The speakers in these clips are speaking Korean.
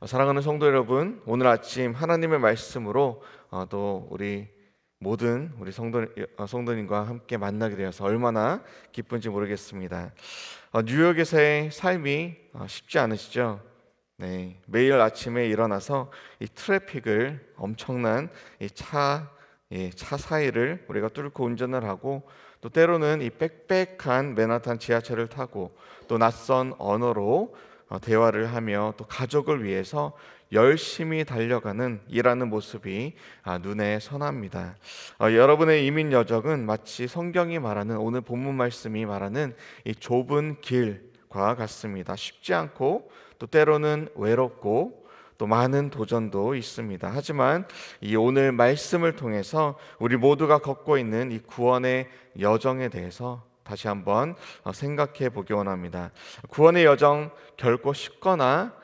사랑하는 성도 여러분, 오늘 아침 하나님의 말씀으로 또 우리 모든 우리 성도님과 함께 만나게 되어서 얼마나 기쁜지 모르겠습니다. 뉴욕에서의 삶이 쉽지 않으시죠? 네, 매일 아침에 일어나서 이 트래픽을 엄청난 차 사이를 우리가 뚫고 운전을 하고, 또 때로는 이 빽빽한 맨하탄 지하철을 타고 또 낯선 언어로 대화를 하며 또 가족을 위해서 열심히 달려가는 일하는 모습이 눈에 선합니다. 여러분의 이민 여정은 마치 성경이 말하는, 오늘 본문 말씀이 말하는 이 좁은 길과 같습니다. 쉽지 않고 또 때로는 외롭고 또 많은 도전도 있습니다. 하지만 이 오늘 말씀을 통해서 우리 모두가 걷고 있는 이 구원의 여정에 대해서 다시 한번 생각해 보기 원합니다. 구원의 여정 결코 쉽거나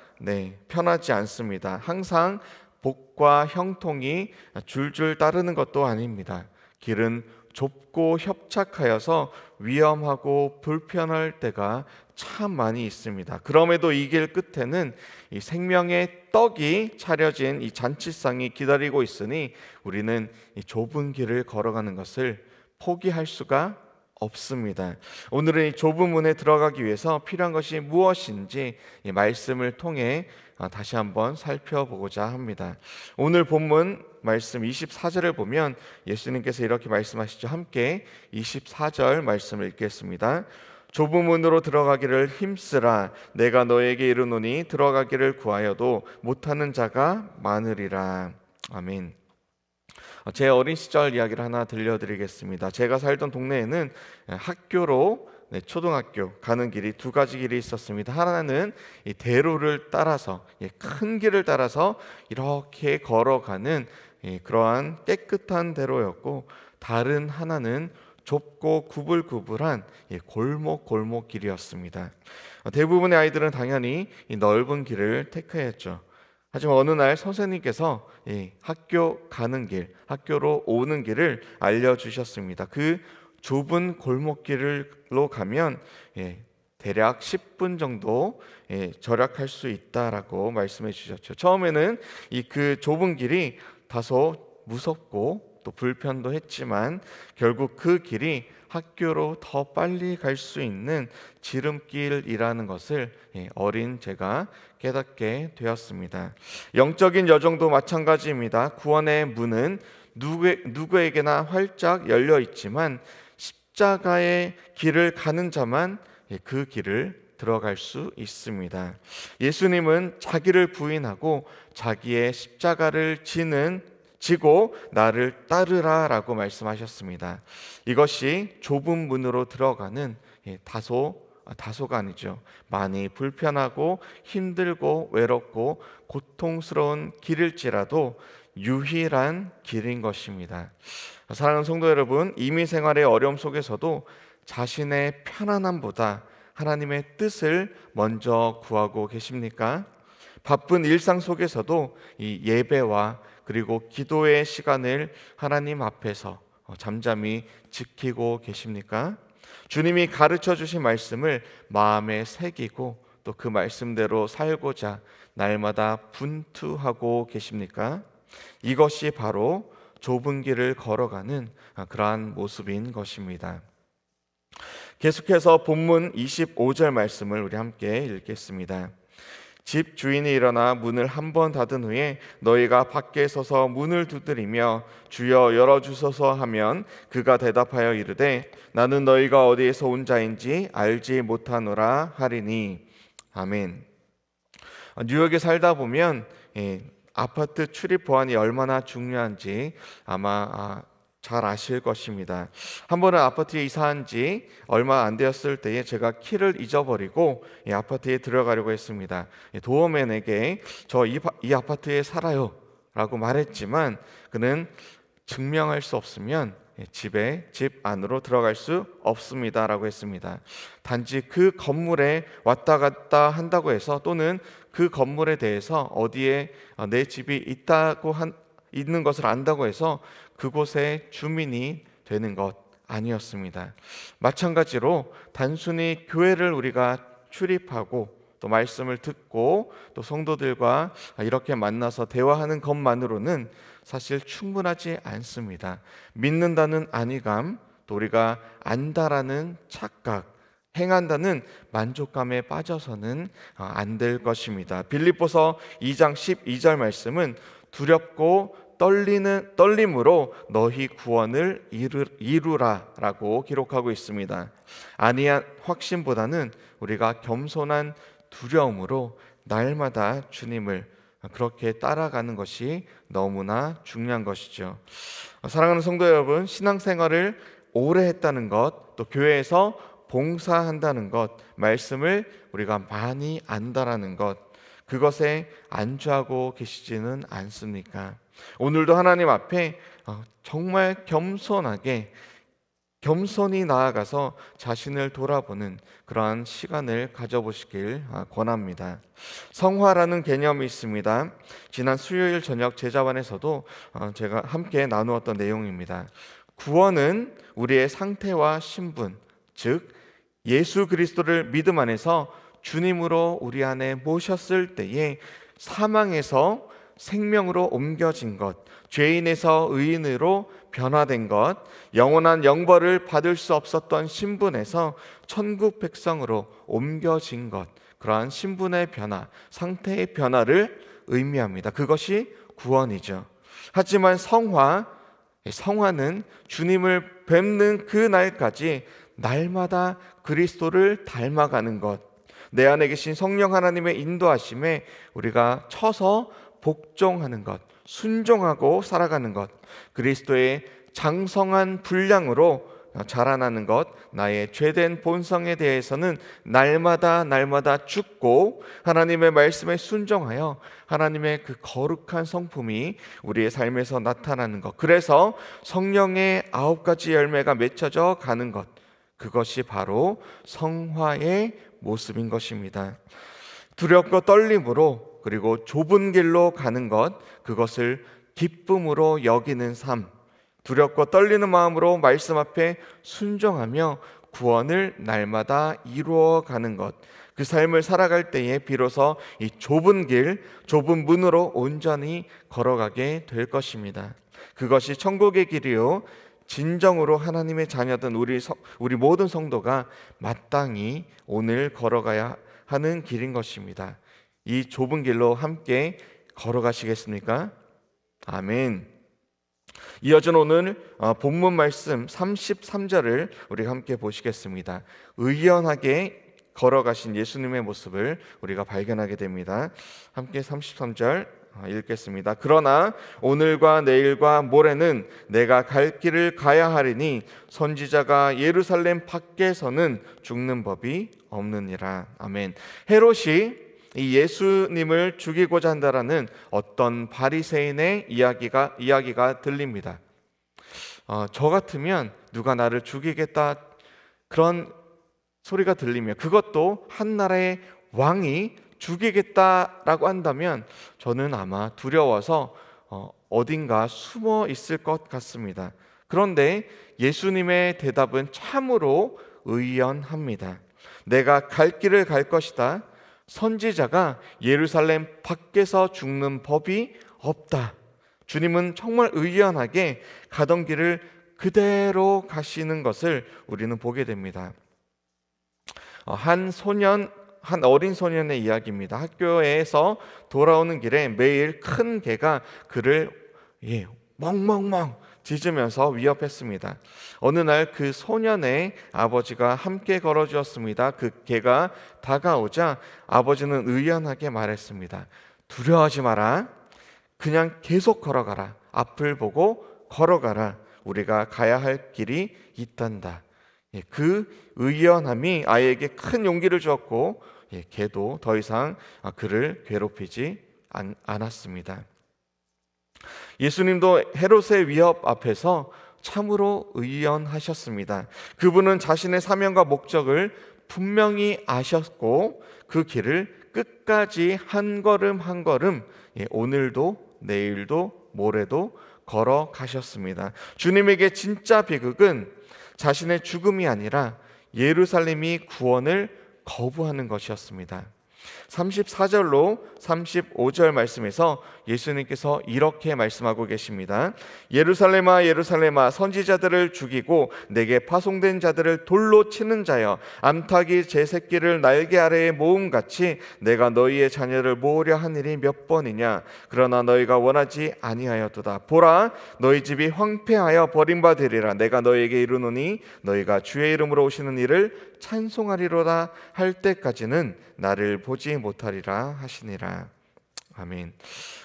편하지 않습니다. 항상 복과 형통이 줄줄 따르는 것도 아닙니다. 길은 좁고 협착하여서 위험하고 불편할 때가 참 많이 있습니다. 그럼에도 이 길 끝에는 이 생명의 떡이 차려진 이 잔치상이 기다리고 있으니 우리는 이 좁은 길을 걸어가는 것을 포기할 수가 없습니다. 오늘은 이 좁은 문에 들어가기 위해서 필요한 것이 무엇인지 이 말씀을 통해 다시 한번 살펴보고자 합니다. 오늘 본문 말씀 24절을 보면 예수님께서 이렇게 말씀하시죠. 함께 24절 말씀을 읽겠습니다. 좁은 문으로 들어가기를 힘쓰라. 내가 너에게 이르노니 들어가기를 구하여도 못하는 자가 많으리라. 아멘. 제 어린 시절 이야기를 하나 들려드리겠습니다. 제가 살던 동네에는 학교로 초등학교 가는 길이 두 가지 길이 있었습니다. 하나는 이 대로를 따라서, 큰 길을 따라서 이렇게 걸어가는 그러한 깨끗한 대로였고, 다른 하나는 좁고 구불구불한 골목 길이었습니다. 대부분의 아이들은 당연히 이 넓은 길을 택하였죠. 하지만 어느 날 선생님께서 학교 가는 길, 학교로 오는 길을 알려주셨습니다. 그 좁은 골목길로 가면 대략 10분 정도 절약할 수 있다라고 말씀해 주셨죠. 처음에는 그 좁은 길이 다소 무섭고 또 불편도 했지만 결국 그 길이 학교로 더 빨리 갈 수 있는 지름길이라는 것을 어린 제가 깨닫게 되었습니다. 영적인 여정도 마찬가지입니다. 구원의 문은 누구에게나 활짝 열려 있지만 십자가의 길을 가는 자만 그 길을 들어갈 수 있습니다. 예수님은 자기를 부인하고 자기의 십자가를 지고 나를 따르라 라고 말씀하셨습니다. 이것이 좁은 문으로 들어가는 다소가 아니죠. 많이 불편하고 힘들고 외롭고 고통스러운 길일지라도 유일한 길인 것입니다. 사랑하는 성도 여러분, 이민 생활의 어려움 속에서도 자신의 편안함보다 하나님의 뜻을 먼저 구하고 계십니까? 바쁜 일상 속에서도 이 예배와 그리고 기도의 시간을 하나님 앞에서 잠잠히 지키고 계십니까? 주님이 가르쳐 주신 말씀을 마음에 새기고 또 그 말씀대로 살고자 날마다 분투하고 계십니까? 이것이 바로 좁은 길을 걸어가는 그러한 모습인 것입니다. 계속해서 본문 25절 말씀을 우리 함께 읽겠습니다. 집 주인이 일어나 문을 한 번 닫은 후에 너희가 밖에 서서 문을 두드리며 주여 열어주소서 하면 그가 대답하여 이르되 나는 너희가 어디에서 온 자인지 알지 못하노라 하리니. 아멘. 뉴욕에 살다 보면 아파트 출입 보안이 얼마나 중요한지 아마 잘 아실 것입니다. 한 번은 아파트에 이사한 지 얼마 안 되었을 때에 제가 키를 잊어버리고 이 아파트에 들어가려고 했습니다. 도어맨에게 저 이 아파트에 살아요 라고 말했지만 그는 증명할 수 없으면 집 안으로 들어갈 수 없습니다 라고 했습니다. 단지 그 건물에 왔다 갔다 한다고 해서, 또는 그 건물에 대해서 어디에 내 집이 있는 것을 안다고 해서 그곳의 주민이 되는 것 아니었습니다. 마찬가지로 단순히 교회를 우리가 출입하고 또 말씀을 듣고 또 성도들과 이렇게 만나서 대화하는 것만으로는 사실 충분하지 않습니다. 믿는다는 안위감, 또 우리가 안다라는 착각, 행한다는 만족감에 빠져서는 안 될 것입니다. 빌립보서 2장 12절 말씀은 두렵고 떨림으로 너희 구원을 이루라라고 기록하고 있습니다. 안이한 확신보다는 우리가 겸손한 두려움으로 날마다 주님을 그렇게 따라가는 것이 너무나 중요한 것이죠. 사랑하는 성도 여러분, 신앙생활을 오래 했다는 것, 또 교회에서 봉사한다는 것, 말씀을 우리가 많이 안다라는 것, 그것에 안주하고 계시지는 않습니까? 오늘도 하나님 앞에 정말 겸손히 나아가서 자신을 돌아보는 그러한 시간을 가져보시길 권합니다. 성화라는 개념이 있습니다. 지난 수요일 저녁 제자반에서도 제가 함께 나누었던 내용입니다. 구원은 우리의 상태와 신분, 즉 예수 그리스도를 믿음 안에서 주님으로 우리 안에 모셨을 때에 사망에서 생명으로 옮겨진 것, 죄인에서 의인으로 변화된 것, 영원한 영벌을 받을 수 없었던 신분에서 천국 백성으로 옮겨진 것, 그러한 신분의 변화, 상태의 변화를 의미합니다. 그것이 구원이죠. 하지만 성화는 주님을 뵙는 그 날까지 날마다 그리스도를 닮아가는 것, 내 안에 계신 성령 하나님의 인도하심에 우리가 쳐서 복종하는 것, 순종하고 살아가는 것, 그리스도의 장성한 분량으로 자라나는 것, 나의 죄된 본성에 대해서는 날마다 죽고 하나님의 말씀에 순종하여 하나님의 그 거룩한 성품이 우리의 삶에서 나타나는 것, 그래서 성령의 9가지 열매가 맺혀져 가는 것, 그것이 바로 성화의 모습인 것입니다. 두렵고 떨림으로, 그리고 좁은 길로 가는 것, 그것을 기쁨으로 여기는 삶, 두렵고 떨리는 마음으로 말씀 앞에 순종하며 구원을 날마다 이루어가는 것, 그 삶을 살아갈 때에 비로소 이 좁은 길, 좁은 문으로 온전히 걸어가게 될 것입니다. 그것이 천국의 길이요, 진정으로 하나님의 자녀된 우리 모든 성도가 마땅히 오늘 걸어가야 하는 길인 것입니다. 이 좁은 길로 함께 걸어가시겠습니까? 아멘. 이어진 오늘 본문 말씀 33절을 우리가 함께 보시겠습니다. 의연하게 걸어가신 예수님의 모습을 우리가 발견하게 됩니다. 함께 33절 읽겠습니다. 그러나 오늘과 내일과 모레는 내가 갈 길을 가야 하리니 선지자가 예루살렘 밖에서는 죽는 법이 없느니라. 아멘. 헤롯이 이 예수님을 죽이고자 한다라는 어떤 바리새인의 이야기가 들립니다. 저 같으면 누가 나를 죽이겠다, 그런 소리가 들리면, 그것도 한 나라의 왕이 죽이겠다라고 한다면 저는 아마 두려워서 어딘가 숨어 있을 것 같습니다. 그런데 예수님의 대답은 참으로 의연합니다. 내가 갈 길을 갈 것이다. 선지자가 예루살렘 밖에서 죽는 법이 없다. 주님은 정말 의연하게 가던 길을 그대로 가시는 것을 우리는 보게 됩니다. 한 어린 소년의 이야기입니다. 학교에서 돌아오는 길에 매일 큰 개가 그를 멍멍멍 짖으면서 위협했습니다. 어느 날 그 소년의 아버지가 함께 걸어주었습니다. 그 개가 다가오자 아버지는 의연하게 말했습니다. 두려워하지 마라. 그냥 계속 걸어가라. 앞을 보고 걸어가라. 우리가 가야 할 길이 있단다. 그 의연함이 아이에게 큰 용기를 주었고, 개도 더 이상 그를 괴롭히지 않았습니다. 예수님도 헤롯의 위협 앞에서 참으로 의연하셨습니다. 그분은 자신의 사명과 목적을 분명히 아셨고 그 길을 끝까지 한 걸음 한 걸음 오늘도 내일도 모레도 걸어가셨습니다. 주님에게 진짜 비극은 자신의 죽음이 아니라 예루살렘이 구원을 거부하는 것이었습니다. 34절로 35절 말씀에서 예수님께서 이렇게 말씀하고 계십니다. 예루살렘아 예루살렘아 선지자들을 죽이고 내게 파송된 자들을 돌로 치는 자여, 암탉이 제 새끼를 날개 아래에 모음같이 내가 너희의 자녀를 모으려 한 일이 몇 번이냐. 그러나 너희가 원하지 아니하였도다. 보라, 너희 집이 황폐하여 버림받으리라. 내가 너희에게 이르노니 너희가 주의 이름으로 오시는 이를 찬송하리로다 할 때까지는 나를 보지 못하리라 하시니라. 아멘.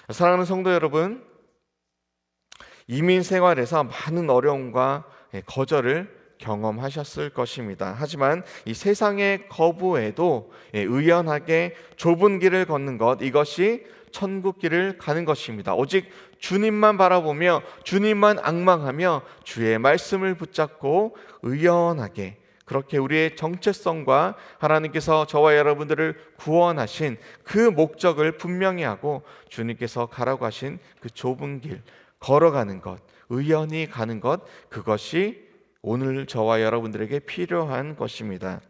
사랑하는 성도 여러분, 이민 생활에서 많은 어려움과 거절을 경험하셨을 것입니다. 하지만 이 세상의 거부에도 의연하게 좁은 길을 걷는 것, 이것이 천국 길을 가는 것입니다. 오직 주님만 바라보며 주님만 앙망하며 주의 말씀을 붙잡고 의연하게, 그렇게 우리의 정체성과 하나님께서 저와 여러분들을 구원하신 그 목적을 분명히 하고 주님께서 가라고 하신 그 좁은 길 걸어가는 것, 의연히 가는 것, 그것이 오늘 저와 여러분들에게 필요한 것입니다.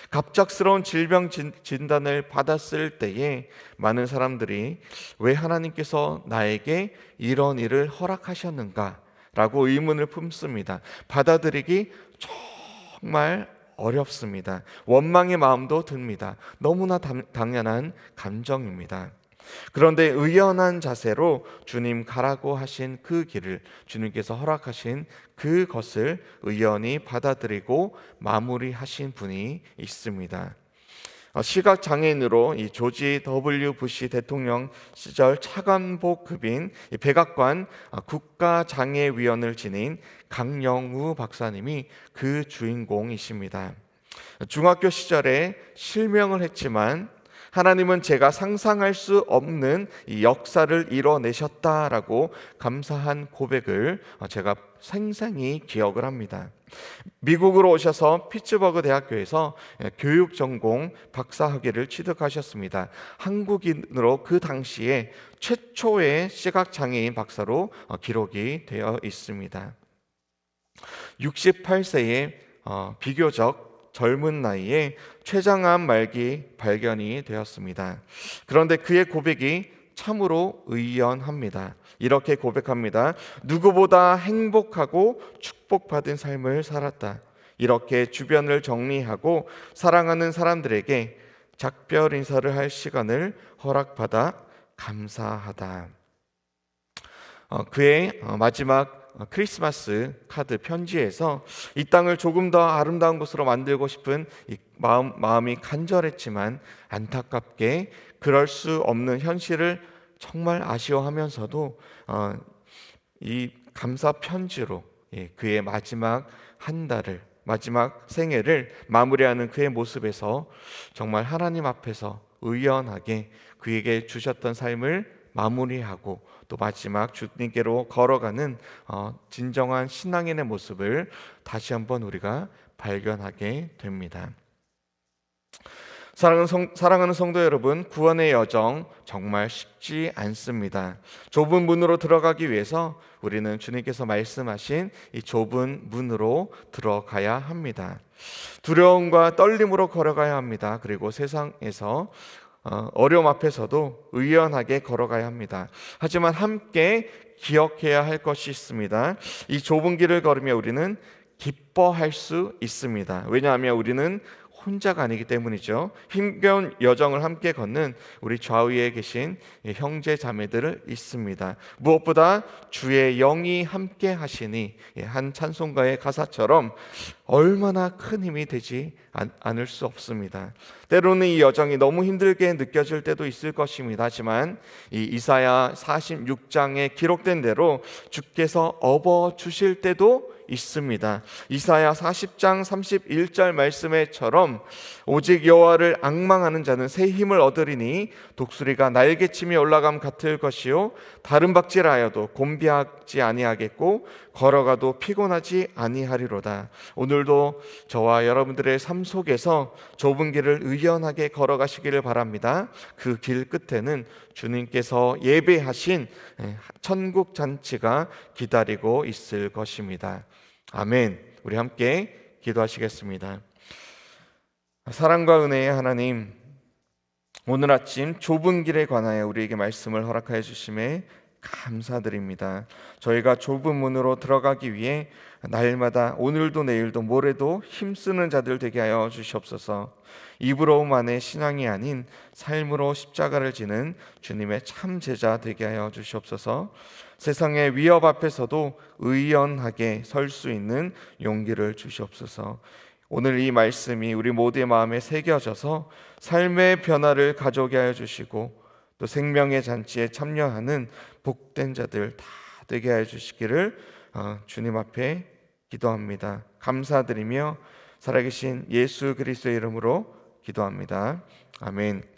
갑작스러운 질병 진단을 받았을 때에 많은 사람들이 왜 하나님께서 나에게 이런 일을 허락하셨는가 라고 의문을 품습니다. 받아들이기 정말 어렵습니다. 원망의 마음도 듭니다. 너무나 당연한 감정입니다. 그런데 의연한 자세로 주님 가라고 하신 그 길을, 주님께서 허락하신 그것을 의연히 받아들이고 마무리하신 분이 있습니다. 시각장애인으로 이 조지 W 부시 대통령 시절 차관복급인 백악관 국가장애위원을 지닌 강영우 박사님이 그 주인공이십니다. 중학교 시절에 실명을 했지만 하나님은 제가 상상할 수 없는 이 역사를 이뤄내셨다라고 감사한 고백을 제가 생생히 기억을 합니다. 미국으로 오셔서 피츠버그 대학교에서 교육 전공 박사학위를 취득하셨습니다. 한국인으로 그 당시에 최초의 시각장애인 박사로 기록이 되어 있습니다. 68세의 비교적 젊은 나이에 췌장암 말기 발견이 되었습니다. 그런데 그의 고백이 참으로 의연합니다. 이렇게 고백합니다. 누구보다 행복하고 축복받은 삶을 살았다. 이렇게 주변을 정리하고 사랑하는 사람들에게 작별 인사를 할 시간을 허락받아 감사하다. 그의 마지막 크리스마스 카드 편지에서 이 땅을 조금 더 아름다운 곳으로 만들고 싶은 이 마음이 간절했지만 안타깝게 그럴 수 없는 현실을 정말 아쉬워하면서도 이 감사 편지로 그의 마지막 한 달을, 마지막 생애를 마무리하는 그의 모습에서 정말 하나님 앞에서 의연하게 그에게 주셨던 삶을 마무리하고 또 마지막 주님께로 걸어가는 진정한 신앙인의 모습을 다시 한번 우리가 발견하게 됩니다. 사랑하는 성도 여러분, 구원의 여정 정말 쉽지 않습니다. 좁은 문으로 들어가기 위해서 우리는 주님께서 말씀하신 이 좁은 문으로 들어가야 합니다. 두려움과 떨림으로 걸어가야 합니다. 그리고 세상에서 어려움 앞에서도 의연하게 걸어가야 합니다. 하지만 함께 기억해야 할 것이 있습니다. 이 좁은 길을 걸으며 우리는 기뻐할 수 있습니다. 왜냐하면 우리는 혼자가 아니기 때문이죠. 힘겨운 여정을 함께 걷는 우리 좌우에 계신 형제 자매들을 있습니다. 무엇보다 주의 영이 함께 하시니, 한 찬송가의 가사처럼 얼마나 큰 힘이 되지 않을 수 없습니다. 때로는 이 여정이 너무 힘들게 느껴질 때도 있을 것입니다. 하지만 이 이사야 46장에 기록된 대로 주께서 업어 주실 때도 있습니다. 이사야 40장 31절 말씀에처럼 오직 여호와를 앙망하는 자는 새 힘을 얻으리니 독수리가 날개치며 올라감 같을 것이요 다른 박질하여도 곤비하지 아니하겠고 걸어가도 피곤하지 아니하리로다. 오늘도 저와 여러분들의 삶 속에서 좁은 길을 의연하게 걸어가시기를 바랍니다. 그 길 끝에는 주님께서 예배하신 천국 잔치가 기다리고 있을 것입니다. 아멘. 우리 함께 기도하시겠습니다. 사랑과 은혜의 하나님, 오늘 아침 좁은 길에 관하여 우리에게 말씀을 허락하여 주심에 감사드립니다. 저희가 좁은 문으로 들어가기 위해 날마다 오늘도 내일도 모레도 힘쓰는 자들 되게 하여 주시옵소서. 입으로만의 신앙이 아닌 삶으로 십자가를 지는 주님의 참 제자 되게 하여 주시옵소서. 세상의 위협 앞에서도 의연하게 설 수 있는 용기를 주시옵소서. 오늘 이 말씀이 우리 모두의 마음에 새겨져서 삶의 변화를 가져오게 하여 주시고 또 생명의 잔치에 참여하는 복된 자들 다 되게 하여 주시기를 주님 앞에 기도합니다. 감사드리며 살아계신 예수 그리스도의 이름으로 기도합니다. 아멘.